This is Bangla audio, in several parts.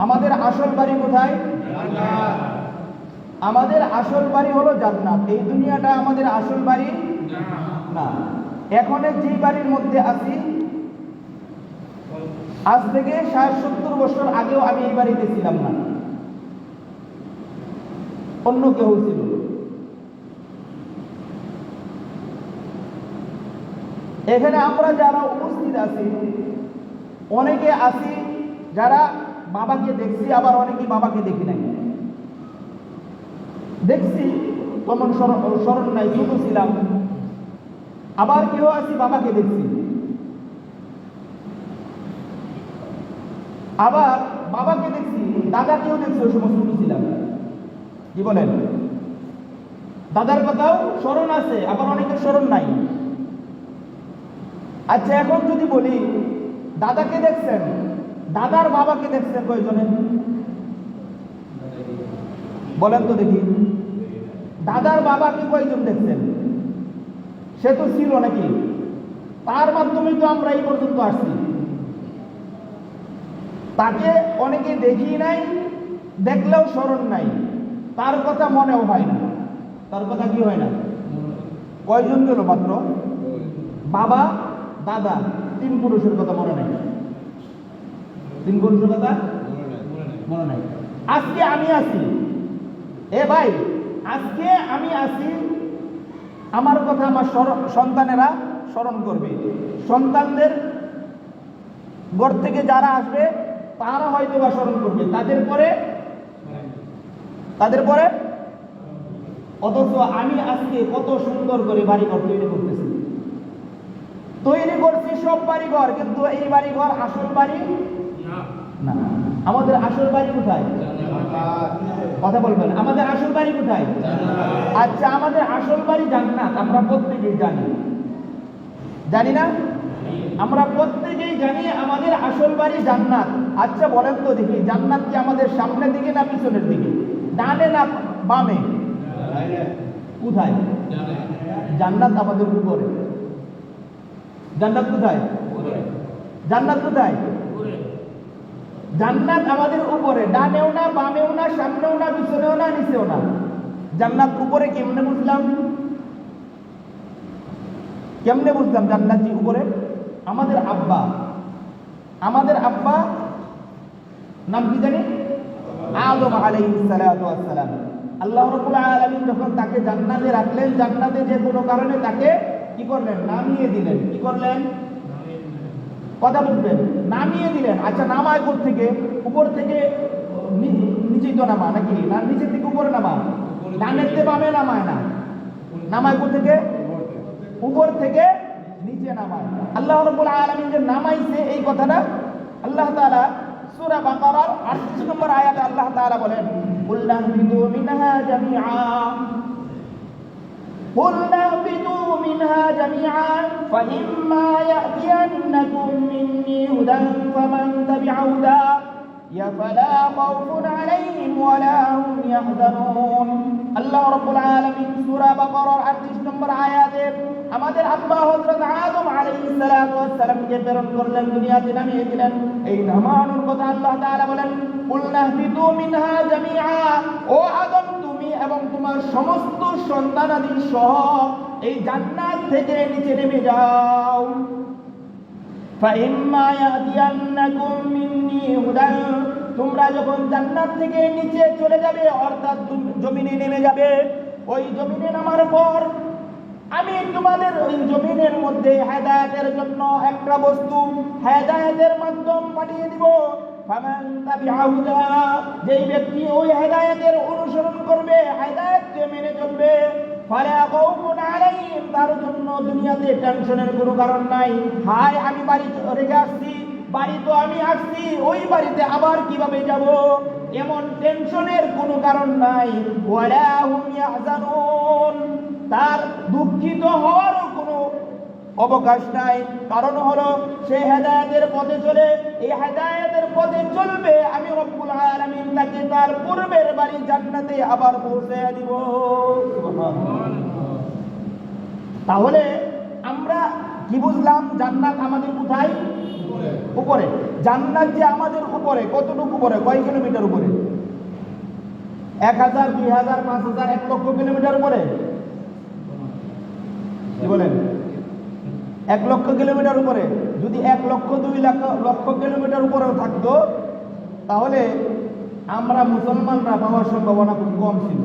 আমাদের আসল বাড়ি কোথায়? আমাদের আসল বাড়ি হলো জান্নাত। এই দুনিয়াটা আমাদের আসল বাড়ি না। এখন যে বাড়ির মধ্যে আছি, আজ থেকে ৬০-৭০ বছর আগেও আমি এই বাড়িতে ছিলাম না, অন্য কেউ ছিল। এখানে আমরা যারা উপস্থিত আছি, অনেকে আছি যারা বাবাকে দেখছি, আবার অনেকে বাবাকে দেখি নাই। দেখছি তখন স্মরণ নাই, ছোট ছিলাম। আবার কেউ আছি বাবাকে দেখছি, আবার বাবাকে দেখছি, দাদাকেও দেখছি, ওই সময় ছোট ছিলাম। কি বলেন? দাদার কথাও স্মরণ আছে, আবার অনেকের স্মরণ নাই। আচ্ছা, এখন যদি বলি দাদাকে দেখছেন, দাদার বাবাকে দেখছেন কয়জনে? বলেন তো দেখি। দাদার বাবাকে কয়জন দেখছেন? সে তো ছিল নাকি, তার মাধ্যমে তো আমরা এই পর্যন্ত আসছি। তাকে অনেকে দেখি নাই, দেখলেও স্মরণ নাই, তার কথা মনেও হয় না। তার কথা কি হয় না? কয়জন গেল মাত্র? বাবা, দাদা, 3 পুরুষের কথা মনে নাই। 3 পুরুষের কথা মনে নাই। আজকে আমি আছি, এ ভাই, আজকে আমি আছি, আমার কথা আমার সন্তানেরা স্মরণ করবে। সন্তানদের ঘর থেকে যারা আসবে তারা হয়তো বা স্মরণ করবে, তাদের পরে। অথচ আমি আজকে কত সুন্দর করে বাড়িঘর তৈরি করতেছি, তৈরি করছি সব বাড়িঘর, কিন্তু এই বাড়িঘর আসল বাড়ি না। আমাদের আসল বাড়ি কোথায়? কথা বলবেন, আমাদের আসল বাড়ি কোথায়? আচ্ছা, আমাদের আসল বাড়ি জান্নাত। আমরা প্রত্যেকেই জানি, জানি না? আমরা প্রত্যেকেই জানি আমাদের আসল বাড়ি জান্নাত। আচ্ছা বলেন তো দেখি, জান্নাত কি আমাদের সামনের দিকে না পিছনের দিকে, ডানে না বামে? কোথায়? জান্নাত আমাদের উপরে। জান্নাত কোথায়? জান্নাত কোথায়? জান্নাত আমাদের উপরে, ডানেও না বামেও না, সামনেও না পিছনেও না নিচেও না। জান্নাত উপরে কেমনে বুঝলাম? জান্নাত যে উপরে? আমাদের আব্বা নাম কি জানি? আদম আলাইহিস সালাতু ওয়াস সালাম। আল্লাহ রাব্বুল আলামিন যখন তাকে জান্নাতে রাখলেন, জান্নাতে যে কোনো কারণে তাকে কি করলেন? নামিয়ে দিলেন। কি করলেন? কথা বুঝবেন, নামিয়ে দিলেন। আচ্ছা, নামায় কোথা থেকে? উপর থেকে নিচেই তো নামা নাকি? না, নিচের থেকে উপরে নামা? ডানের থেকে বামে নামায় না, নামায় কোথা থেকে? উপর থেকে নিচে নামায়। আল্লাহ রাব্বুল আলামিন যে নামাইছে, এই কথাটা আল্লাহ তাআলা সূরা বাকারার 38 নম্বর আয়াতে আল্লাহ তাআলা বলেন, কুল্লা বিদু মিনহা জামিআ, قُلْنَا اهْبِطُوا مِنْهَا جَمِيعًا فَإِمَّا يَأْتِيَنَّكُم مِّنِّي هُدًى فَمَن تَبِعَ هُدَايَ فَلَا خَوْفٌ عَلَيْهِمْ وَلَا هُمْ يَحْزَنُونَ। আল্লাহ রাব্বুল আলামিন সূরা বাকারার 38 নম্বর আয়াতে আমাদের আব্বা হযরত আদম আলাইহিস সালাতু ওয়াস সালামকে প্রেরণ করলেন, দুনিয়াতে নামিয়ে দিলেন। এই নামানোর কথা আল্লাহ তাআলা বলেন, কুলনা বিদু মিনহা জামিআ, ও আদম, তুমি এবং তোমার সমস্ত সন্তানাদি সহ এই জান্নাত থেকে নিচে নেমে যাও। ফাইম্মা ইয়াতিয়ান্নাকুম মিন্নি হুদান, তোমরা যখন জান্নাত থেকে নিচে চলে যাবে, অর্থাৎ জমিনে নেমে যাবে, ওই জমিনে নামার পর আমি তোমাদের ওই জমিনের মধ্যে হেদায়েতের জন্য একটা বস্তু, হেদায়েতের মাধ্যম পাঠিয়ে দিব। ফামান তাবিআ হুদা, যেই ব্যক্তি ওই হেদায়েতের অনুসরণ করবে, হেদায়েতকে মেনে চলবে, ফালা খাউফুন আলাইহিম, তার জন্য দুনিয়াতে টেনশনের কোনো কারণ নাই। হায়, আমি বাড়ি রেখে আসছি, বাড়ি তো আমি আসছি, ওই বাড়িতে আবার কিভাবে যাব, এমন টেনশনের কোনো কারণ নাই। ওয়ালা হুম ইয়াহজানুন, তার দুঃখিত হওয়ারও কোনো অবকাশ নাই। কারণ হলো সে হেদায়েতের পথে চলে, এই হেদায়েতের পথে চলবে, আমি রব্বুল আলামিন তাকে তার পূর্বের বাড়ি জান্নাতে আবার পৌঁছে দিব। তাহলে আমরা কি বুঝলাম? জান্নাত আমাদের কোথায়? উপরে। জান্নাত যে আমাদের উপরে কতটুকু উপরে, কয় কিলোমিটার উপরে? 1000, 2000, 5000, 1 লক্ষ কিলোমিটার উপরে? কি বলেন? 1 লক্ষ কিলোমিটার উপরে। যদি 1 লক্ষ 2 লক্ষ কিলোমিটার উপরেও থাকতো, তাহলে আমরা মুসলমানরা পাওয়ার সম্ভাবনা খুব কম ছিল,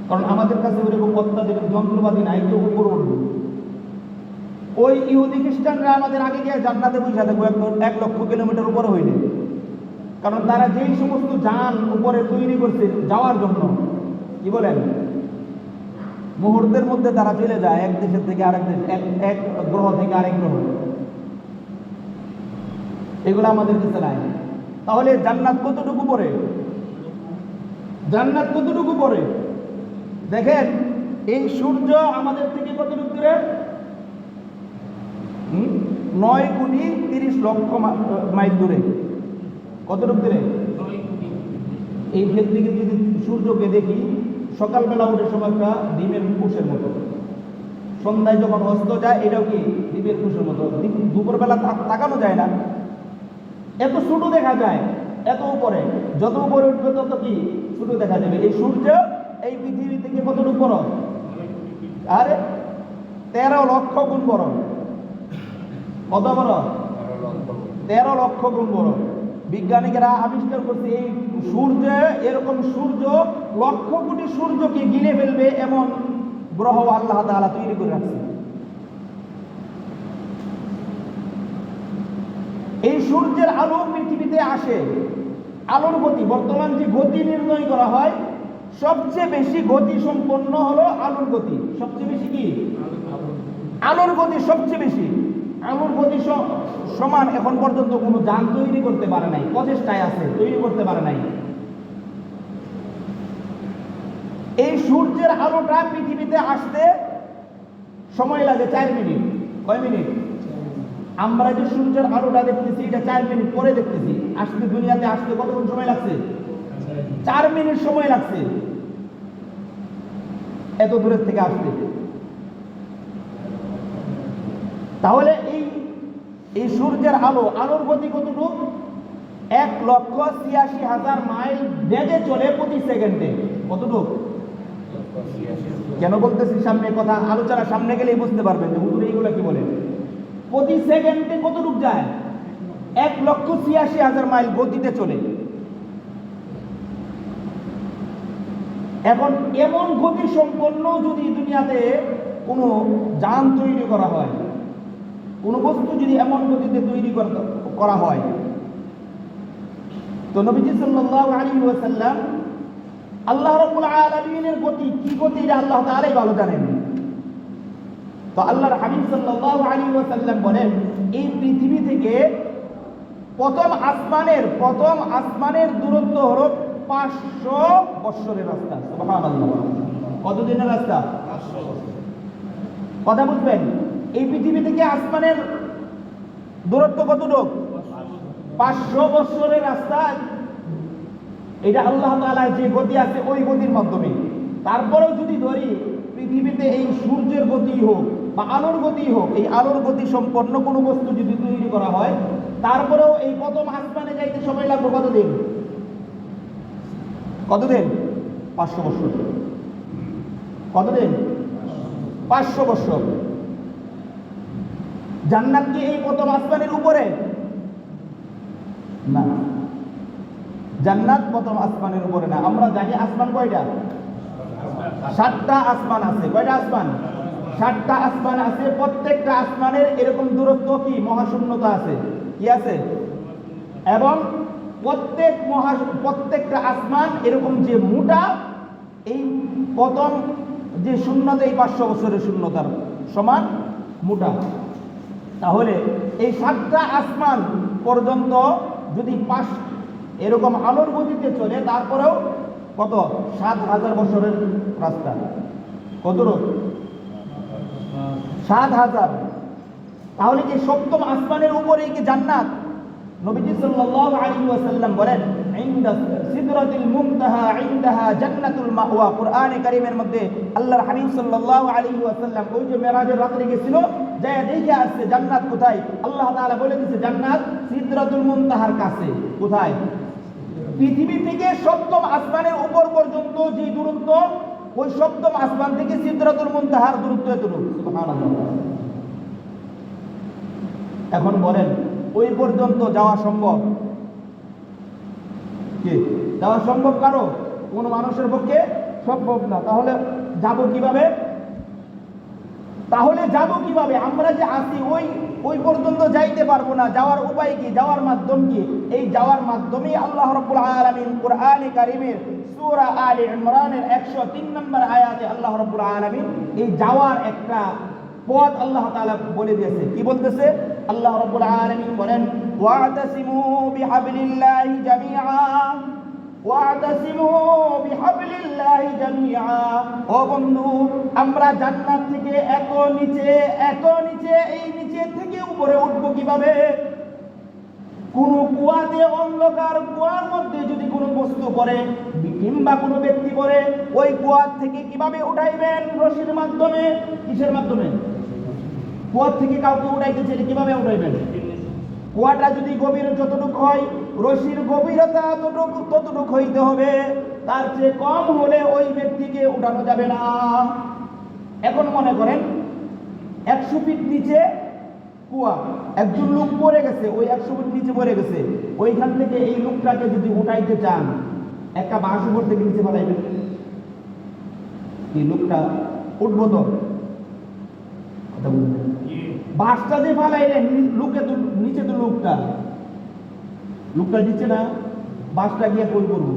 কারণ আমাদের কাছে ওরকম অত্যাধুনিক যন্ত্রপাতি নাই যে উপরে উঠব। ওই ইহুদি খ্রিস্টানরা আমাদের আগে গিয়ে জান্নাতে পৌঁছা দেবো 1 লক্ষ কিলোমিটার উপরে হইলে, কারণ তারা যেই সমস্ত যান উপরে তৈরি করছে যাওয়ার জন্য, কি বলেন, মুহূর্তের মধ্যে তারা চলে যায় এক দেশের থেকে আরেক দেশ, এক গ্রহ থেকে আরেক গ্রহ। এগুলো আমাদের কাছে নাই। তাহলে জান্নাত কতটুকু পড়ে? জান্নাত কতটুকু পড়ে? দেখেন, এই সূর্য আমাদের থেকে কতটুকু দূরে? 9,30,00,000 মাইল দূরে। কতটুকু দূরে? এই ক্ষেত্রে থেকে যদি সূর্যকে দেখি, সকালবেলা উঠে সময়টা ডিমের কুশের মতো, সন্ধ্যায় যখন অস্ত যায় এটাও কি ডিমের কুশের মতো, দুপুরবেলা তাকানো যায় না, এত ছোট দেখা যায়। এত উপরে, যত উপরে উঠবে তত কি ছোট দেখা যাবে। এই সূর্য এই পৃথিবী থেকে কতটুকু বড়? আরে 13 লক্ষ গুণ বড়। কত বড়? 13 লক্ষ গুণ বড়। বিজ্ঞানীরা আবিষ্কার করছে এই সূর্য, এরকম সূর্য লক্ষ কোটি সূর্যকে গিলে ফেলবে এমন গ্রহ আল্লাহ তাআলা তৈরি করে রাখছে। এই সূর্যের আলো পৃথিবীতে আসে, আলোর গতি, বর্তমান যে গতি নির্ণয় করা হয়, সবচেয়ে বেশি গতি সম্পন্ন হলো আলোর গতি। সবচেয়ে বেশি কি? আলোর গতি সবচেয়ে বেশি। আলোর গতি সমান এখন পর্যন্ত কোনো যান তৈরি করতে পারে নাই, প্রচেষ্টায় আছে, তৈরি করতে পারে নাই। এই সূর্যের আলোটা পৃথিবীতে আসতে সময় লাগে 4 মিনিট। কয় মিনিট? আমরা যে সূর্যের আলোটা দেখতেছি এটা 4 মিনিট পরে দেখতেছি, আসতে দুনিয়াতে আসতে কতক্ষণ সময় লাগছে? 4 মিনিট সময় লাগছে এত দূরের থেকে আসতে। তাহলে এই সূর্যের আলোর গতি কতটুকু? 1,86,000 মাইল বেগে চলে প্রতি সেকেন্ডে। কতটুকু? কেন বলতেছি সামনে কথা, আলোচনা সামনে গেলেই বুঝতে পারবেন যে হুজুর এইগুলা কি বলে। প্রতি সেকেন্ডে কতটুকু যায়? 1,86,000 মাইল গতিতে চলে। এখন এমন গতি সম্পন্ন যদি দুনিয়াতে কোনো যান তৈরি করা হয়, কোনো বস্তু যদি এমন গতিতে তৈরি করা হয়, তো নবীজি সাল্লাল্লাহু আলাইহি ওয়াসাল্লাম আল্লাহ রাব্বুল আলামিনের গতি কি গতি এটা আল্লাহ তাআলাই ভালো জানেন। তো আল্লাহর হাবিব সাল্লাল্লাহু আলাইহি ওয়াসাল্লাম বলেন, এই পৃথিবী থেকে প্রথম আসমানের দূরত্ব হলো 500 বৎসরের রাস্তা। সুবহানাল্লাহ। কত দিনের রাস্তা? 500 বছর। কথা বুঝবেন? এই পৃথিবী থেকে আসমানের দূরত্ব কতটুকু? 500 বছরের রাস্তা। এটা আল্লাহ তাআলার যে গতি আছে ওই গতির মাধ্যমে। তারপরেও যদি ধরি পৃথিবীতে এই সূর্যের গতি হোক বা আলোর গতি হোক, এই আলোর গতি সম্পন্ন কোনো বস্তু যদি তৈরি করা হয়, তারপরেও এই প্রথম আসমানে যাইতে সময় লাগবে কতদিন? কতদিন? 500 বছর। কতদিন? 500 বছর। জান্নাত কি এই প্রথম আসমানের উপরে? না, জান্নাত প্রথম আসমানের উপরে না। আমরা জানি আসমান কয়টা? 7টা আসমান আছে। কয়টা আসমান? 7টা আসমান আছে। প্রত্যেকটা আসমানের এরকম দূরত্ব কি মহাশূন্যতা আছে, কি আছে? এবং প্রত্যেকটা আসমান এরকম যে মোটা, এই প্রথম যে শূন্যতা এই 500 বছরের শূন্যতার সমান মোটা। তাহলে এই 7টা আসমান পর্যন্ত যদি এরকম আলোর গতিতে চলে, তারপরেও কত? 7,000 বছরের রাস্তা। কত? 7,000। তাহলে যে সপ্তম আসমানের উপরে কি জান্নাত? নবীজি সাল্লাল্লাহু আলাইহি ওয়াসাল্লাম বলেন ইনদা সিদরাতুল মুনতাহা ইনদাহা জান্নাতুল মাওয়া। কোরআনে কারীমের মধ্যে আল্লাহর হাবিব সাল্লাল্লাহু আলাইহি ওয়াসাল্লাম ওই যে মেরাজের রাতে গেছিল, যায় দেখে আসছে জান্নাত কোথায়। আল্লাহ তাআলা বলে দিয়েছে জান্নাত সিদরাতুল মুনতাহার কাছে। কোথায়? পৃথিবী থেকে সপ্তম আসমানের উপর পর্যন্ত যে দূরত্ব, ওই সপ্তম আসমান থেকে সিদরাতুল মুনতাহার দূরত্ব এতটুকু। সুবহানাল্লাহ। এখন বলেন ওই পর্যন্ত যাওয়া সম্ভব? কি যাওয়া সম্ভব কারো? কোনো মানুষের পক্ষে সম্ভব না। তাহলে যাব কিভাবে? আমরা যে আসি ওই পর্যন্ত যাইতে পারবো না। যাওয়ার উপায় কি? যাওয়ার মাধ্যম কি? এই যাওয়ার মাধ্যমে আল্লাহ রাব্বুল আলামিন কোরআনে কারীমের সূরা আলে ইমরানের 103 নম্বর আয়াতে আল্লাহ রাব্বুল আলামিন এই যাওয়ার একটা পথ আল্লাহ তাআলা বলে দিয়েছে। কি বলতেছে? আল্লাহ রাব্বুল আলামিন বলেন ওয়া'তাসিমু বিহাবলিল্লাহি জামিআ, ওয়া'তাসিমু বিহাবলিল্লাহি জামিআ। ও বন্ধু, আমরা জান্নাত থেকে এত নিচে, এই নিচে থেকে উপরে উঠবো কিভাবে? কোন কুয়াতে, অন্ধকার কুয়ার মধ্যে যদি কোনো বস্তু পড়ে কিংবা কোনো ব্যক্তি পড়ে, ওই কুয়ার থেকে কিভাবে উঠাইবেন? রশির মাধ্যমে। কিসের মাধ্যমে? কুয়ার থেকে কাউকে উঠাইতেছে, কিভাবে উঠাইবেন? কুয়াটা যদি গভীর যতটুকু হয়, রশির গভীরতা ততটুকু হইতে হবে। তার চেয়ে কম হলে ওই ব্যক্তিকে উঠানো যাবে না। এখন মনে করেন 100 ফিট নিচে কুয়া, একজন লোক পড়ে গেছে, ওই 100 ফিট নিচে পড়ে গেছে। ওইখান থেকে এই লোকটাকে যদি উঠাইতে চান, একটা বাঁশ উপর থেকে নিচে ফেলাইবেন, এই লোকটা উঠবো তো? কথা বলবেন। বাঁশটা যে ফেলাইলেন, লোকে তো নিচে, তো লোকটা নিচে না, বাঁশটা গিয়ে কই করবো?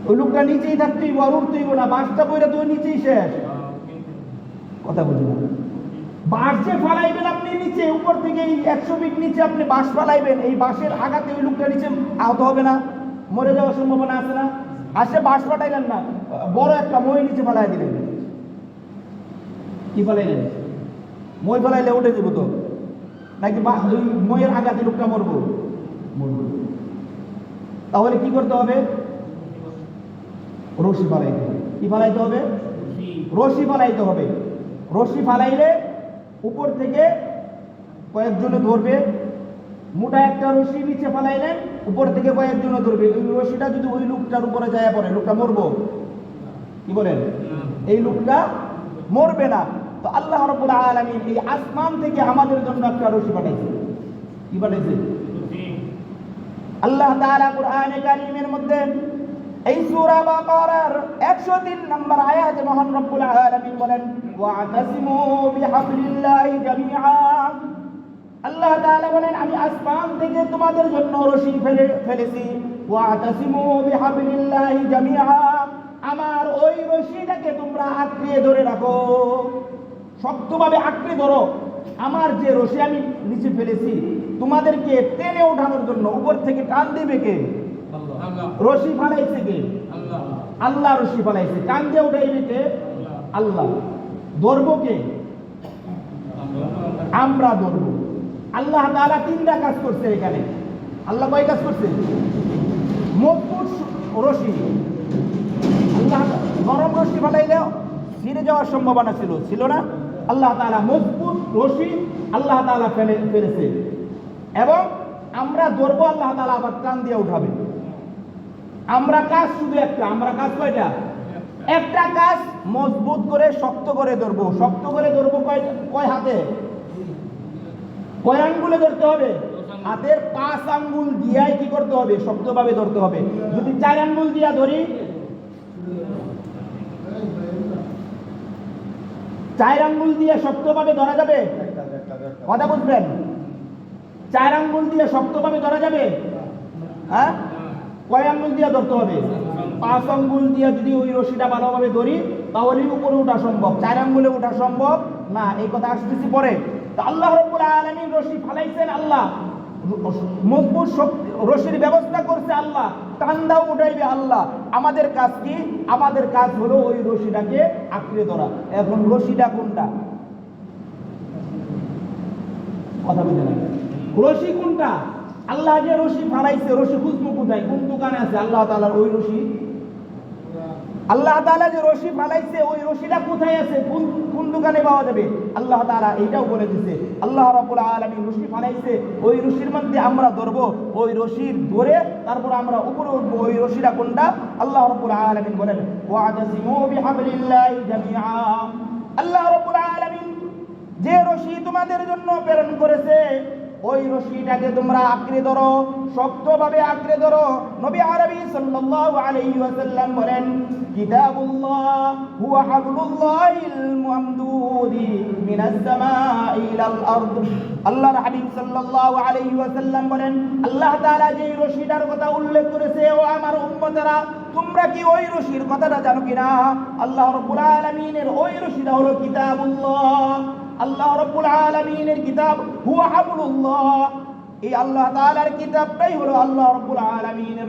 ওই লোকটা নিচেই থাকতেই আর উঠতেইব না। বাঁশটা পড়ে তো নিচেই শেষ। কথা বুঝলেন? বাঁশ যে ফালাইবেন আপনি নিচে, উপর থেকে 100 ফিট নিচে আপনি বাঁশ ফালাইবেন, এই বাঁশের আঘাতে ওই লোকটা নিচে আহত হবে না? মরে যাওয়ার সম্ভাবনা আছে না? আসে বাঁশ ফাটাইলেন না, বড় একটা মই নিচে ফালাই দিলেন। কি ফালাইলেন? মই ফালাইলে উঠে যাব তো? নাকি ওই মইয়ের আঘাতে লোকটা মরবো? তাহলে কি করতে হবে? রশি ফালাইতে হবে। কি ফালাইতে হবে? রশি ফালাইতে হবে। রশি ফালাইলে উপর থেকে কয়েকজনে ধরবে। মোটা একটা রশি নিচে ফালাইলেন, উপর থেকে কয়েকজনে ধরবে। ওই রশিটা যদি ওই লোকটার উপরে যায় পড়ে, লোকটা মরবো? কি বলেন? এই লোকটা মরবে না। তো আল্লাহ রাব্বুল আলামিন এই আসমান থেকে আমাদের জন্য একটা রশি পাঠাইছে। কি পাঠাইছে? আল্লাহ তাআলা কোরআনে কারীমের মধ্যে এই সূরা বাকারার 103 নম্বর আয়াতে মহান রব্বুল আলামিন বলেন ওয়া'তাসিমু বিহাবলিল্লাহি জামিআ। আল্লাহ তাআলা বলেন আমি আসমান থেকে তোমাদের জন্য রশি ফেলেছি। ওয়া'তাসিমু বিহাবলিল্লাহি জামিআ, আমার ওই রশিটাকে তোমরা আঁকড়ে ধরে রাখো, শক্তভাবে আঁকড়ে ধরো। আমার যে রশি আমি নিচে ফেলেছি, তোমাদেরকে টেনে ওঠানোর জন্য উপর থেকে টান দিবে কে? রশি ফালাইছে কে? আল্লাহ রশি ফালাইছে। টান দিয়ে উঠাইবে কে? আল্লাহ। ধরবো কে? আমরা ধরবো। আল্লাহ তাআলা 3টা কাজ করছে এখানে। আল্লাহ কয় কাজ করছে? মজবুত রশি। আল্লাহ নরম রশি ফালাইলে ছিঁড়ে যাওয়ার সম্ভাবনা ছিল না। আল্লাহ তাআলা মজবুত রশি আল্লাহ তাআলা ফেলেছে, এবং আমরা ধরবো, আল্লাহ তাআলা আবার টান দিয়ে উঠাবে। আমরা কাজ শুধু একটা। আমরা কাজ কয়টা? একটা কাজ, মজবুত করে শক্ত করে ধরবো। শক্ত করে ধরবো কয় হাতে? কয় আঙ্গুলে ধরতে হবে? হাতের 5 আঙ্গুল দিয়াই কি করতে হবে? শক্তভাবে ধরতে হবে। যদি 4 আঙ্গুল দিয়া ধরি, 4 আঙ্গুল দিয়ে শক্তভাবে ধরা যাবে? কথা বুঝবেন? 4 আঙ্গুল দিয়ে শক্তভাবে ধরা যাবে? হ্যাঁ? কয় আঙ্গুল দিয়ে ধরতে হবে? 5 আঙ্গুল দিয়ে যদি ওই রশিটা ভালোভাবে ধরি, তাহলেই উপরে ওঠা সম্ভব। 4 আঙ্গুলে ওঠা সম্ভব না। এই কথা আসতেছি পরে। তো আল্লাহ রাব্বুল আলামিন রশি ফালাইছেন আল্লাহ, মজবুত রশির ব্যবস্থা করছে আল্লাহ, টান দাও উঠাইবে আল্লাহ। আমাদের কাজ কি? আমাদের কাজ হলো ওই রশিটাকে আঁকড়ে ধরা। এখন রশিটা কোনটা? কথা বুঝে না? রশি কোনটা? আল্লাহ যে রশি ফালাইছে, রশি খুঁজবো কোথায়? কোন দোকানে আছে আল্লাহ তাআলার ওই রশি? আল্লাহ তাআলা যে রশি ফালাইছে ওই রশিটা কোথায় আছে? কোন দোকানে পাওয়া যাবে? আল্লাহ তাআলা এইটাও বলে দিয়েছে। আল্লাহ রাব্বুল আলামিন রশি ফালাইছে, ওই রশির মধ্যে আমরা ধরবো, ওই রশির ধরে তারপর আমরা উপরে উঠবো। ওই রশিটা কোনটা? আল্লাহ রাব্বুল আলামিন বলেন ওয়া'তাসিমু বিহাবলিল্লাহি জামিআ। আল্লাহ রাব্বুল আলামিন যে রশি তোমাদের জন্য প্রেরণ করেছে ওই রশিটাকে তোমরা আঁকড়ে ধরো, শক্তভাবে আঁকড়ে ধরো। নবী আরবি সাল্লাল্লাহু আলাইহি ওয়াসাল্লাম বলেন কিতাবুল্লাহ হুয়া হাবলুল্লাহিল মামদুদি মিনাস সামাই ইলাল আরদ। আল্লাহর হাবিব সাল্লাল্লাহু আলাইহি ওয়াসাল্লাম বলেন আল্লাহ তাআলা যে রশিটার কথা উল্লেখ করেছে, ও আমার উম্মতেরা তোমরা কি ওই রশির কথাটা জানো কিনা? আল্লাহ রাব্বুল আলামিনের ওই রশিটা হলো কিতাবুল্লাহ। আল্লাহ রাব্বুল আলামিনের কিতাব হুয়া হাবলুল্লাহ। এই আল্লাহ তাআলার কিতাবটাই হলো আল্লাহ রাব্বুল আলামিনের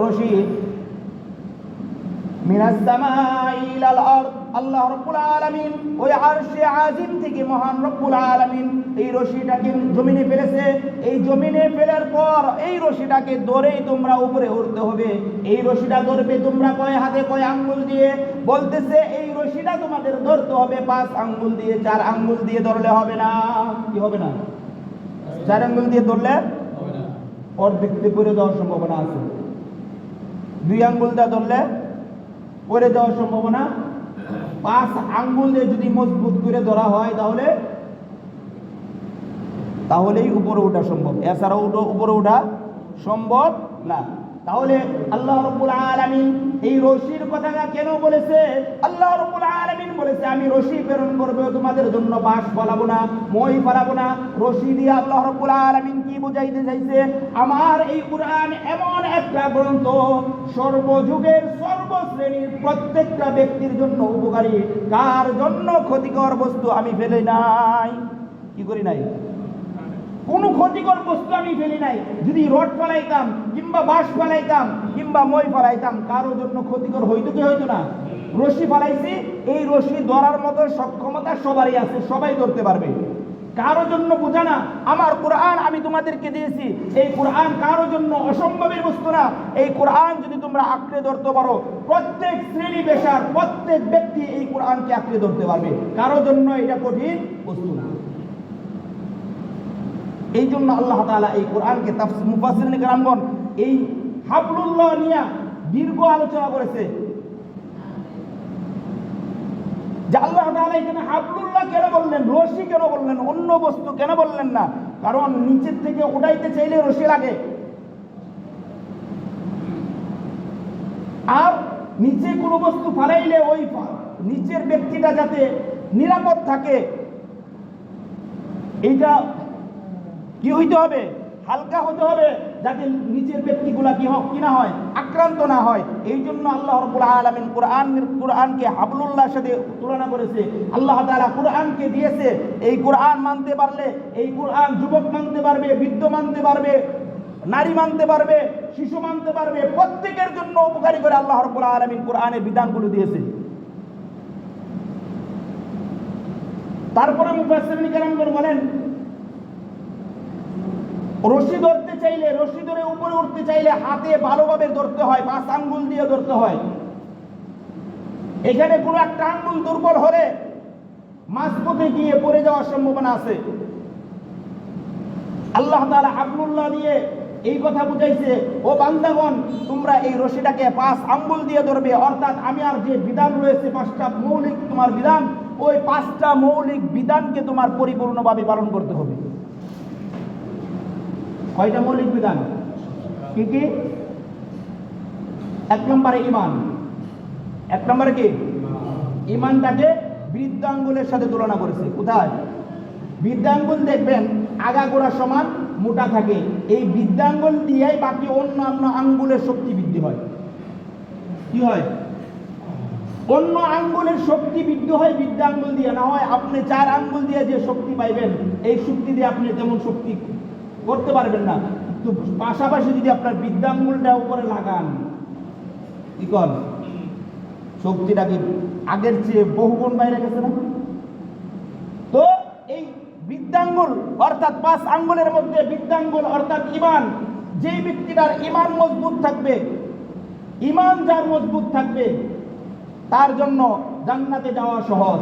রশি। মিনাস সামাই ইলাল আরদ। আল্লাহ রাব্বুল আলামিন ওই আরশে আজিম থেকে মহান রব্বুল আলামিন এই রশিটাকে জমিনে ফেলেছে। এই জমিনে ফেলার পর এই রশিটাকে ধরেই তোমরা উপরে উঠতে হবে। এই রশিটা ধরবে তোমরা কয় হাতে, কয় আঙ্গুল দিয়ে? বলতেছে এই রশিটা তোমাদের ধরতে হবে 5 আঙ্গুল দিয়ে। 4 আঙ্গুল দিয়ে ধরলে হবে না। কি হবে না? 4 আঙ্গুল দিয়ে ধরলে হবে না, অর্ধেক দিয়ে পড়ে যাওয়ার সম্ভাবনা আছে। 2 আঙ্গুল দিয়ে ধরলে পড়ে যাওয়ার সম্ভাবনা। 5 আঙ্গুল দিয়ে যদি মজবুত করে ধরা হয় তাহলেই উপরে ওঠা সম্ভব, এছাড়া উপরে ওঠা সম্ভব না। তাহলে আল্লাহ রাব্বুল আলামিন এই রশির কথাটা কেন বলেছে? আল্লাহ রাব্বুল আলামিন বলেছে আমি রশি প্রেরণ করব তোমাদের জন্য, বাঁশ ফলাবো না, মই ফলাবো না। রশি দিয়ে আল্লাহ রাব্বুল আলামিন কি বোঝাইতে চাইছে? আমার এই কুরআন এমন একটা গ্রন্থ সর্বযুগের সর্বশ্রেণীর প্রত্যেকটা ব্যক্তির জন্য উপকারী, কার জন্য ক্ষতিকর বস্তু আমি ফেলে নাই। কি করি নাই? কোন ক্ষতিকর বস্তু আমি ফেলি নাই। যদি রড ফেলাইতাম কিংবা বাঁশ ফেলাইতাম কিংবা মই ফেলাইতাম কারোর জন্য ক্ষতিকর হইতো কি হইতো না? রশি ফেলাইছি, এই রশি ধরার মতো সক্ষমতা সবারই আছে, সবাই ধরতে পারবে। কারোর জন্য বোঝা না। আমার কোরআন আমি তোমাদেরকে দিয়েছি, এই কোরআন কারোর জন্য অসম্ভবের বস্তু না। এই কোরআন যদি তোমরা আঁকড়ে ধরতে পারো, প্রত্যেক শ্রেণী পেশার প্রত্যেক ব্যক্তি এই কোরআনকে আঁকড়ে ধরতে পারবে, কারোর জন্য এটা কঠিন বস্তু না। এই জন্য আল্লাহ তাআলা এই কোরআনকে মুফাসসিরিন কেরামগণ এই হাবলুল্লাহ নিয়ে দীর্ঘ আলোচনা করেছে। যে আল্লাহ তাআলা এখানে হাবলুল্লাহ কেন বললেন, রশি কেন বললেন, অন্য বস্তু কেন বললেন না? কারণ নিচের থেকে উঠাইতে চাইলে রশি লাগে, আর নিচে কোনো বস্তু ফালাইলে ওই নিচের ব্যক্তিটা যাতে নিরাপদ থাকে, এইটা কি হইতে হবে? হালকা হতে হবে, যাতে নিচের ব্যক্তিগুলা কি না হয়, আক্রান্ত না হয়। এই জন্য আল্লাহ রাব্বুল আলামিন কোরআনকে হাবলুল্লাহর সাথে তুলনা করেছে। আল্লাহ তাআলা কোরআনকে দিয়েছে, এই কোরআন মানতে পারলে এই কোরআন যুবক মানতে পারবে, বৃদ্ধ মানতে পারবে, নারী মানতে পারবে, শিশু মানতে পারবে, প্রত্যেকের জন্য উপকারী করে আল্লাহ রাব্বুল আলামিন কোরআনের বিধানগুলো দিয়েছে। তারপরে মুফাসসিরিন কেরামগণ বলেন রশি ধরতে চাইলে, রশি ধরে উপরে উঠতে চাইলে হাতে ভালোভাবে ধরতে হয়, 5 আঙ্গুল দিয়ে ধরতে হয়। এখানে কোনো একটা আঙ্গুল দুর্বল হলে মাঝপথে গিয়ে পড়ে যাওয়ার সম্ভাবনা আছে। আল্লাহ তাআলা হাবলুল্লাহ দিয়ে এই কথা বুঝাইছে, ও বান্দাগণ তোমরা এই রশিটাকে 5 আঙ্গুল দিয়ে ধরবে। অর্থাৎ আমি আর যে বিধান রয়েছে 5টা মৌলিক তোমার বিধান, ওই 5টা মৌলিক বিধানকে তোমার পরিপূর্ণভাবে পালন করতে হবে। কয়টা মৌলিক বিধান? কি কি? 1 নম্বরে ঈমান। 1 নম্বরে কি? ঈমানটাকে বৃদ্ধাঙ্গুলের সাথে তুলনা করেছে। কোথায়? বৃদ্ধাঙ্গুল দেখবেন আগাগোড়া সমান মোটা থাকে, এই বৃদ্ধাঙ্গুল দিয়েই বাকি অন্যান্য আঙ্গুলের শক্তি বৃদ্ধি হয়। কি হয়? অন্য আঙ্গুলের শক্তি বৃদ্ধি হয় বৃদ্ধাঙ্গুল দিয়ে, না হয় আপনি 4 আঙ্গুল দিয়ে যে শক্তি পাইবেন এই শক্তি দিয়ে আপনি তেমন শক্তি করতে পারবেন না। কিন্তু পাশাপাশি যদি আপনার বৃদ্ধাঙ্গুলটা উপরে লাগান, কি কর, শক্তিটা কি আগের চেয়ে বহুগুণ বাইরে গেছে না? তো এই বৃদ্ধাঙ্গুল বৃদ্ধাঙ্গুল অর্থাৎ 5 আঙ্গুলের মধ্যে বৃদ্ধাঙ্গুল অর্থাৎ ঈমান, যেই ব্যক্তিটার ঈমান মজবুত থাকবে, ঈমান যার মজবুত থাকবে তার জন্য জান্নাতে যাওয়া সহজ।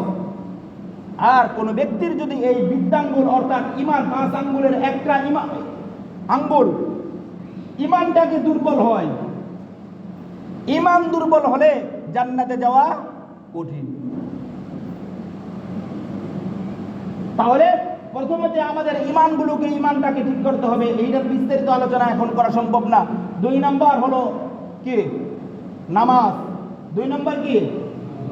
আর কোন ব্যক্তির যদি এই বৃদ্ধাঙ্গুল অর্থাৎ ঈমান 5 আঙ্গুলের একটা আঙ্গুল ঈমানটাকে দুর্বল হয়, ঈমান দুর্বল হলে জান্নাতে যাওয়া কঠিন। তাহলে প্রথমত আমাদের ঈমানটাকে ঠিক করতে হবে। এইটার বিস্তারিত আলোচনা এখন করা সম্ভব না। 2 নম্বর হলো কি? নামাজ। 2 নম্বর কি?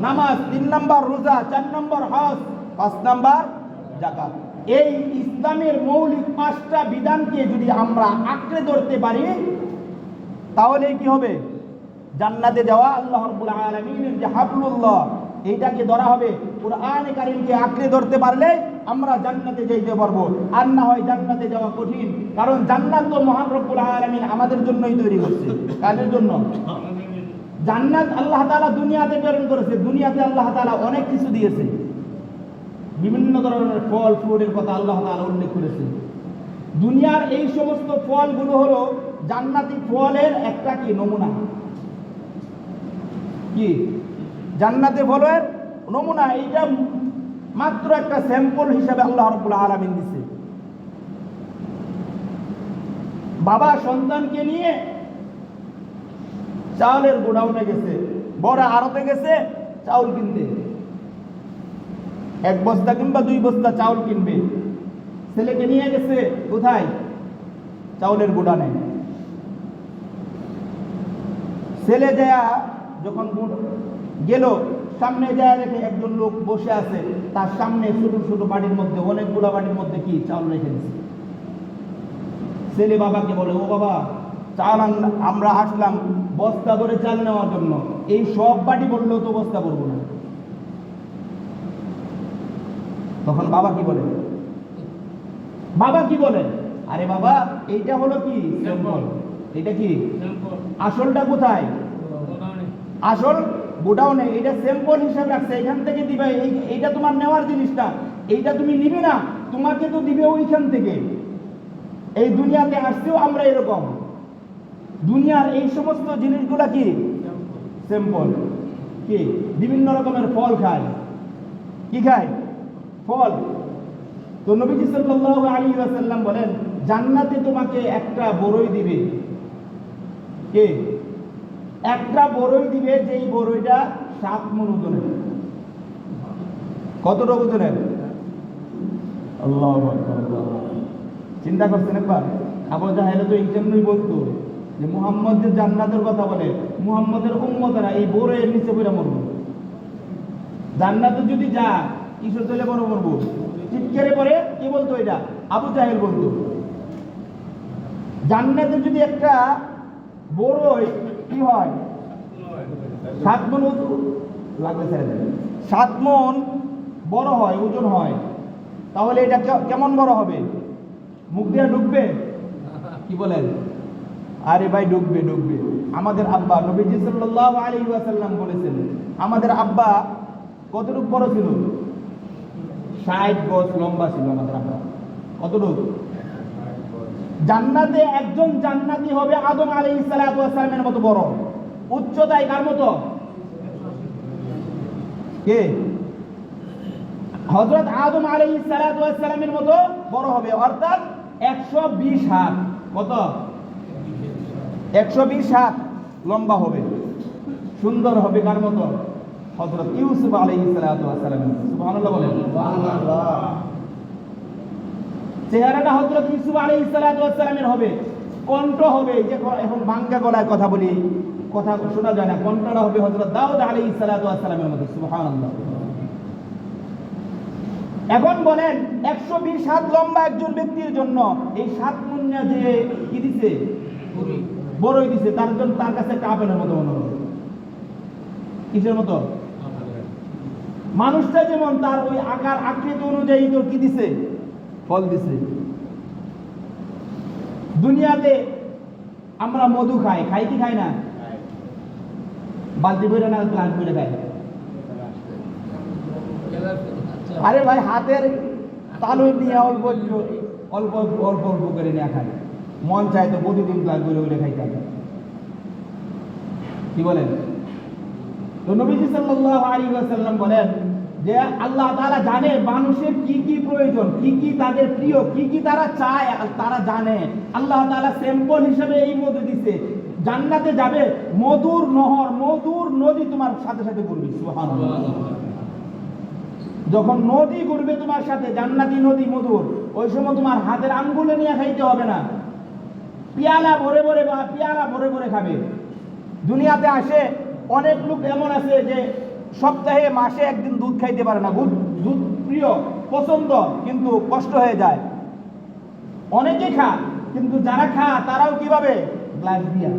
নামাজ। 3 নম্বর রোজা। 4 নম্বর হজ। 5 নম্বর যাকাত। এই ইসলামের মৌলিক 5টা বিধানকে যদি আমরা আঁকড়ে ধরতে পারি তাহলে কি হবে? জান্নাতে যাওয়া। আল্লাহ রাব্বুল আলামিনের যে হাবলুল্লাহ, এইটাকে ধরা হবে। কুরআনে কারীমকে আঁকড়ে ধরতে পারলে আমরা জান্নাতে যেতে পারবো। আর না হয় জান্নাতে যাওয়া কঠিন, কারণ জান্নাত তো মহান রব্বুল আলামিন আমাদের জন্যই তৈরি করছে। কাদের জন্য? জান্নাত আল্লাহ তাআলা দুনিয়াতে প্রেরণ করেছে। দুনিয়াতে আল্লাহ তাআলা অনেক কিছু দিয়েছে, বিভিন্ন ধরনের ফল ফ্রুটের কথা আল্লাহ তাআলা উল্লেখ করেছে। দুনিয়ার এই সমস্ত ফলগুলো হলো জান্নাতি ফলের একটা কি নমুনা। কি? জান্নাতে ফলের নমুনা। এইটা মাত্র একটা স্যাম্পল হিসাবে আল্লাহ রাব্বুল আলামিন দিয়েছে। বাবা সন্তানকে নিয়ে চাউলের গোডাউনে গেছে, বড় আড়তে গেছে চাউল কিনতে। 1 বস্তা কিংবা 2 বস্তা চাউল কিনবে। ছেলেকে নিয়ে গেছে কোথায়? চাউলের গোডাউনে। ছেলে যায় যখন গেল, সামনে যায় দেখে একজন লোক বসে আছে, তার সামনে ছোট ছোট বাড়ির মধ্যে, অনেকগুলো বাড়ির মধ্যে কি চাউল রেখে দিচ্ছে। ছেলে বাবাকে বলে, ও বাবা, চাল আমরা আসলাম বস্তা ধরে চাল নেওয়ার জন্য, এই সব বাড়ি বললেও তো বস্তা করবো না। তখন বাবা কি বলে? আরে বাবা, এইটা হলো কি স্যাম্পল। এটা কি আসলটা কোথায়? আসল গোডাউনে। এটা স্যাম্পল হিসাবে রাখছে, এখান থেকে দিবে। এইটা তোমার নেওয়ার জিনিসটা, এইটা তুমি নিবে না, তোমাকে তো দিবে ওইখান থেকে। এই দুনিয়াতে আসছেও আমরা এরকম। দুনিয়ার এই সমস্ত জিনিসগুলা কি স্যাম্পল। কি? বিভিন্ন রকমের ফল খায়। কি খায়? ফল। তো নবীজি সাল্লাল্লাহু আলাইহি ওয়াসাল্লাম বলেন, জান্নাতে তোমাকে একটা বড়ই দিবে। কে? একটা বড়ই দিবে, যেই বড়ইটা 7 মণ ওজনের। কতটা ওজনের? আল্লাহু আকবার। চিন্তা করছেন একবার? আবু জাহেল তো এই জন্যই বলতো যে মুহাম্মদ যে জান্নাতের কথা বলে, মুহাম্মদের উম্মতেরা এই বড়ইয়ের নিচে পড়ে মরবো। জান্নাতে যদি যা কিশোর চলে বড় মরবো। চিৎকারে পড়ে কি বলতো? এটা আবু জাহেল বলতো। জান্নাতে যদি একটা বড়ই কি হয়? 7 মণ লাগবে, 7 মণ বড় হয়, ওজন হয়, তাহলে এটা কেমন বড় হবে? মুখ দিয়ে ঢুকবে? কি বলেন? আরে ভাই, ঢুকবে। আমাদের আব্বা নবীজি সাল্লাল্লাহু আলাইহি ওয়াসাল্লাম বলেছেন, আমাদের আব্বা কতটুকু বড় ছিল? 60 গজ লম্বা ছিল আমাদের আব্বা। কতটুকু? জান্নাতে একজন জান্নাতি হবে আদম আলাইহিস সালাতু ওয়াস সালামের মতো বড়। উচ্চতায় কার মতো? কে? হযরত আদম আলাইহিস সালাতু ওয়াস সালামের মতো বড় হবে, অর্থাৎ 120 হাত। কত? 120 হাত লম্বা হবে। সুন্দর হবে কার মতো? হযরত ইউসুফ আলাইহিস সালাতু ওয়াস সালামের মতো। সুবহানাল্লাহ বলেন। সুবহানাল্লাহ। চেহারাটা হযরত ইউসুফ আলাইহিস সালাতু ওয়াস সালামের হবে। কণ্ঠ হবে, যে এখন বাংলা গলায় কথা বলি, কথা শোনা যায় না, কণ্ঠটা হবে হযরত দাউদ আলাইহিস সালাতু ওয়াস সালামের মতো। সুবহানাল্লাহ। এখন বলেন, 120 হাত লম্বা একজন ব্যক্তির জন্য এই 7 মণ যে কি দিছে? বড়ই দিছে। তার কাছে একটা আপেলের মতো মনে হবে। কিসের মতো? মানুষটা যেমন তার ওই আকার আকৃতি অনুযায়ী তো কি দিছে? ফল দিছে। দুনিয়াতে আমরা মধু খাই কি খাই না? বালতি বইরা না গ্লাস বইরা খাই। আরে ভাই, হাতের তালু নিয়ে অল্প অল্প অল্প অল্প করে নিয়ে খাই, মন চায় তো প্রতিদিন ক্লাস করে করে খাইতাম। কি বলেন? তো নবীজি সাল্লাল্লাহু আলাইহি ওয়াসাল্লাম বলেন যে আল্লাহ তাআলা জানে মানুষের কি কি প্রয়োজন, কি কি তাদের প্রিয়, কি কি তারা চায়, তারা জানে। আল্লাহ তাআলা স্যাম্পল হিসেবে এই মধু দিছে। জান্নাতে যাবে, মধুর নহর, মধুর নদী তোমার সাথে সাথে ঘুরবে। সুবহানাল্লাহ। যখন নদী ঘুরবে তোমার সাথে, জান্নাতি নদী মধুর, ওই সময় তোমার হাতের আঙ্গুলে নিয়ে খাইতে হবে না, পিয়ালা ভরে ভরে বা পিয়ালা ভরে ভরে খাবে। দুনিয়াতে আসে অনেক লোক এমন আছে যে সপ্তাহে মাসে একদিন দুধ খাইতে পারে না। দুধ প্রিয়, পছন্দ, কিন্তু কষ্ট হয়ে যায়। অনেকে খা, কিন্তু যারা খা তারাও কিভাবে? গ্লাস দিয়া।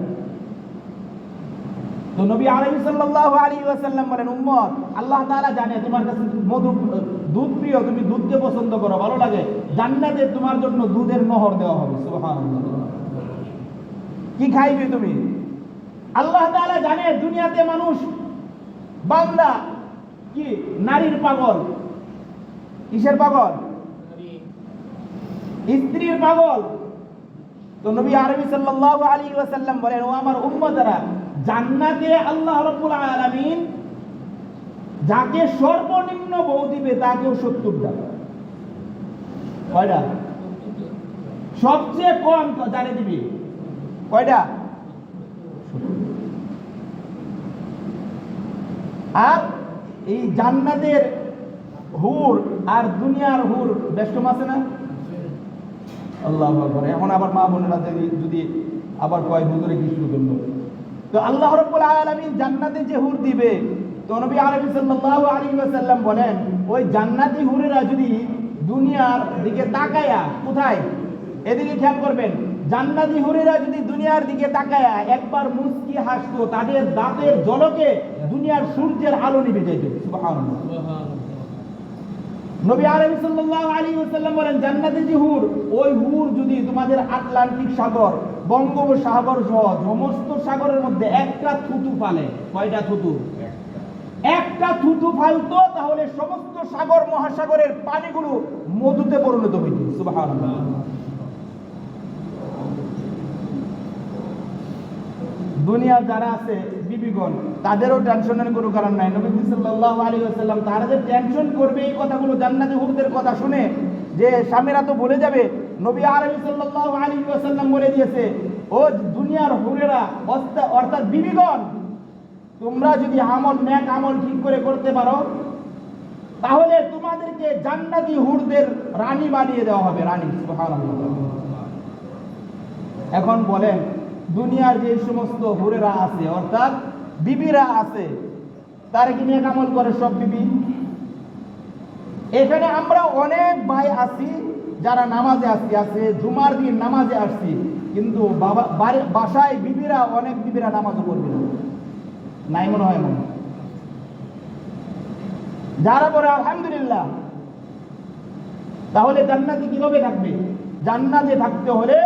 তো নবী সাল্লাল্লাহু আলাইহি ওয়াসাল্লাম বলেন, উম্মত, আল্লাহ তাআলা জানে তোমার কাছে দুধ প্রিয়, তুমি দুধকে পছন্দ করো, ভালো লাগে। জান্নাতে তোমার জন্য দুধের নহর দেওয়া হবে। সুবহানাল্লাহ। কি খাইবে তুমি? আল্লাহ তাআলা জানে দুনিয়াতে মানুষ, বান্দা কি নারীর পাগল। কিসের পাগল? স্ত্রীর পাগল। তো নবী সাল্লাল্লাহু আলাইহি ওয়াসাল্লাম বলেন, ও আমার উম্মতেরা, জান্নাতে আল্লাহ রাব্বুল আলামিন যাকে সর্বনিম্ন বউ দিবে তাকেও 70 টাকা। কয়টা? সবচেয়ে কম যারে দিবে কয়টা? আর এই জান্নাতের হুর আর দুনিয়ার হুর বেষ্টম আছে না? আল্লাহু আকবার। এখন আবার মা বোনেরা যদি আবার কয় হুজুরে কি শুরু করলো। তো আল্লাহ রাব্বুল আলামিন জান্নাতে যে হুর দিবে, তো নবী সাল্লাল্লাহু আলাইহি ওয়াসাল্লাম বলেন, ওই জান্নাতি হুরেরা যদি দুনিয়ার দিকে তাকায়া, কোথায়? এদিকে খেয়াল করবেন, জান্নাতি হুরেরা যদি দুনিয়ার দিকে তাকায়া একবার মুস্কি হাসতো, তাদের দাঁতের ঝলকে দুনিয়ার সূর্যের আলো নিভে যেত। সুবহানাল্লাহ। নবী সাল্লাল্লাহু আলাইহি ওয়াসাল্লাম বলেন, জান্নাতে যে হুর, ওই হুর যদি তোমাদের আটলান্টিক সাগর, বঙ্গোপসাগর সহ সমস্ত সাগরের মধ্যে একটা থুতু ফালে, কয়টা থুতু? একটা থুতু ফালতো, তাহলে সমস্ত সাগর মহাসাগরের পানিগুলো মধুতে পরিণত হইত। সুবহানাল্লাহ। দুনিয়া যারা আছে বিবিগণ, তাদেরও টেনশনের কোনো কারণ নাই। নবী সাল্লাল্লাহু আলাইহি ওয়াসাল্লাম তারা যে টেনশন করবে এই কথাগুলো জান্নাতি হুরদের কথা শুনে, যে স্বামীরা তো বলে যাবে, নবী সাল্লাল্লাহু আলাইহি ওয়াসাল্লাম বলে দিয়েছে, ও দুনিয়ার হুরেরা অর্থাৎ বিবিগণ, তোমরা যদি নেক আমল ঠিক করে করতে পারো, তাহলে তোমাদেরকে জান্নাতি হুরদের রানী বানিয়ে দেওয়া হবে, রানী। সুবহানাল্লাহ। এখন বলেন, দুনিয়ার যে সমস্ত হুরেরা আছে অর্থাৎ বিবিরা আছে, তারা কি নেক আমল করে? সব বিবি। এখানে আমরা অনেক ভাই আছি যারা নামাজে আছে, জুমার দিন নামাজে আসছি, কিন্তু বাসায় বিবিরা, অনেক বিবিরা নামাজও করবে না, নাই মনে হয়। মনে যারা করে আলহামদুলিল্লাহ, তাহলে জান্নাতে কিভাবে থাকবে? জান্নাতে থাকতে হলে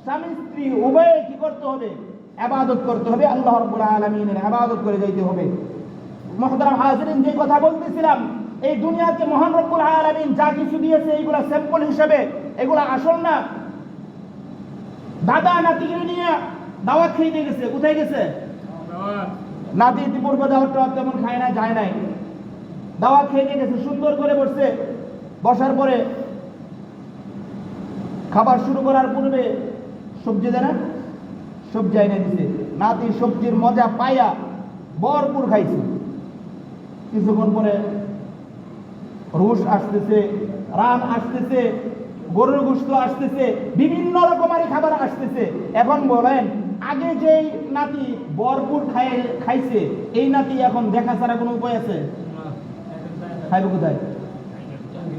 স্বামী স্ত্রী উভয়ে কি করতে হবে? ইবাদত করতে হবে, আল্লাহ রাব্বুল আলামিনের ইবাদত করে যাইতে হবে। মুহতারাম হাজিরিন, যে কথা বলতেছিলাম, এই দুনিয়াতে মহান রব্বুল আলামিন যা কিছু দিয়েছে এইগুলা স্যাম্পল হিসেবে, এগুলা আসল না। দাদা নাতিকে নিয়ে দাওয়াত খেতে গেছে, কোথায় গেছে? নাতি ইতিপূর্বে দাওয়াতটা তেমন খায় না, যায় নাই, দাওয়াত খেতে গেছে, সুন্দর করে বসছে। বসার পরে খাবার শুরু করার পূর্বে সবজি দেয় না, সবজি এনে দিছে। নাতি সবজির মজা পাইয়া ভরপুর খাইছে। কিছুক্ষণ পরে রুশ আসতেছে, রান আসতেছে, গরুর গোশত আসতেছে, বিভিন্ন রকমারি খাবার আসতেছে। এখন বলেন, আগে যেই নাতি ভরপুর খাইছে, এই নাতি এখন দেখা ছাড়া কোনো উপায় আছে? খাইব কোথায়?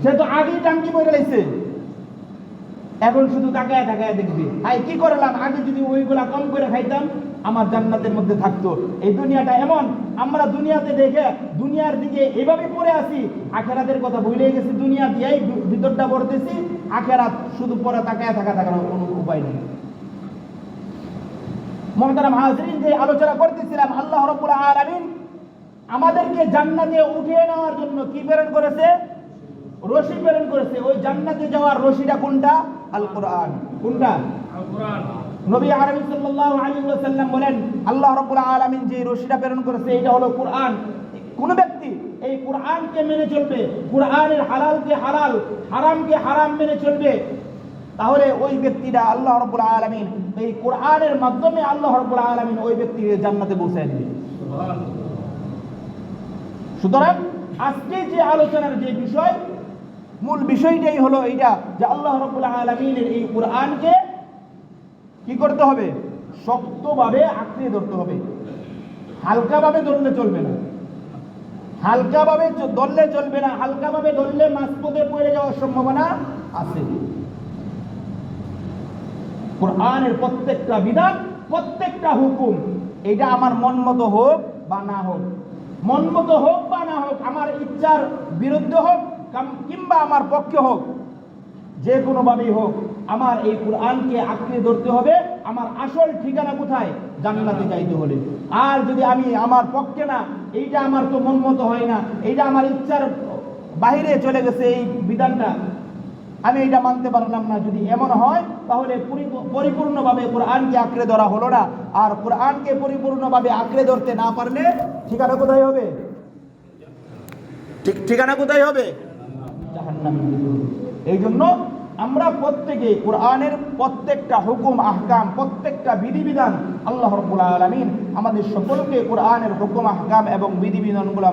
সে তো আগেই টাঙ্কি পড়ে লাইছে, এখন শুধু তাকায় তাকায় দেখবে, হাই কি করলাম, আগে যদি ওইগুলা কম করে খাইতাম আমার জান্নাতের মধ্যে থাকতো। এই দুনিয়াটা এমন, আমরা দুনিয়াতে দেখে দুনিয়ার দিকে এভাবে পড়ে আসি, আখেরাতের কথা ভুলে গেছি, দুনিয়া দিয়েই ভিতরটা পড়তেছি, আখেরাত শুধু পরে তাকায় থাকার কোনো উপায় নেই। মুহতারাম হাজিরিন, যে আলোচনা করতেছিলাম, আল্লাহ রাব্বুল আলামিন আমাদেরকে জান্নাতে উঠিয়ে নেওয়ার জন্য কি প্রেরণ করেছে? রশি প্রেরণ করেছে। ওই জান্নাতে যাওয়ার রশিটা কোনটা? আল কোরআন। কোনটা? আল কোরআন। নবী আরবি সাল্লাল্লাহু আলাইহি ওয়াসাল্লাম বলেন, আল্লাহ রাব্বুল আলামিন যে রশিটা প্রেরণ করেছে এটা হলো কোরআন। কোন ব্যক্তি এই কোরআনকে মেনে চলবে, কোরআনের হালালকে হালাল, হারামকে হারাম মেনে চলবে, তাহলে ওই ব্যক্তিটা আল্লাহ রাব্বুল আলামিন এই কোরআনের মাধ্যমে আল্লাহ রাব্বুল আলামিন ওই ব্যক্তিকে জান্নাতে পৌঁছে দিবে। সুতরাং আজকে যে আলোচনার যে বিষয়, মূল বিষয়টাই হলো এইটা যে আল্লাহ রাব্বুল আলামিনের এই কোরআনকে কি করতে হবে? শক্তভাবে আঁকড়ে ধরতে হবে। হালকাভাবে ধরলে চলবে না, হালকাভাবে ধরলে চলবে না। হালকাভাবে ধরলে মাঝপথে পড়ে যাওয়ার সম্ভাবনা আছে। কোরআনের প্রত্যেকটা বিধান, প্রত্যেকটা হুকুম, এটা আমার মন মতো হোক বা না হোক, মন মতো হোক বা না হোক, আমার ইচ্ছার বিরুদ্ধে হোক কিংবা আমার পক্ষে হোক, যে কোনোভাবেই হোক, আমার এই কোরআনকে আঁকড়ে ধরতে হবে। আমার আসল ঠিকানা কোথায়? জান্নাতে যাইতে হলে। আর যদি আমি আমার পক্ষে না, এইটা আমার তো মন মতো হয় না, এইটা আমার ইচ্ছার বাইরে চলে গেছে, এই বিধানটা আমি এটা মানতে পারলাম না, যদি এমন হয় তাহলে পরিপূর্ণভাবে কোরআনকে আঁকড়ে ধরা হলো না। আর কোরআনকে পরিপূর্ণভাবে আঁকড়ে ধরতে না পারলে ঠিকানা কোথায় হবে? ঠিকানা কোথায় হবে? জাহান্নামে। এই জন্য আমরা প্রত্যেকে কোরআনের প্রত্যেকটা হুকুম আহকাম, প্রত্যেকটা বিধিবিধান, আল্লাহ রাব্বুল আলামিন আমাদের সকলকে কোরআনের হুকুম আহকাম এবং বিধিবিধানগুলো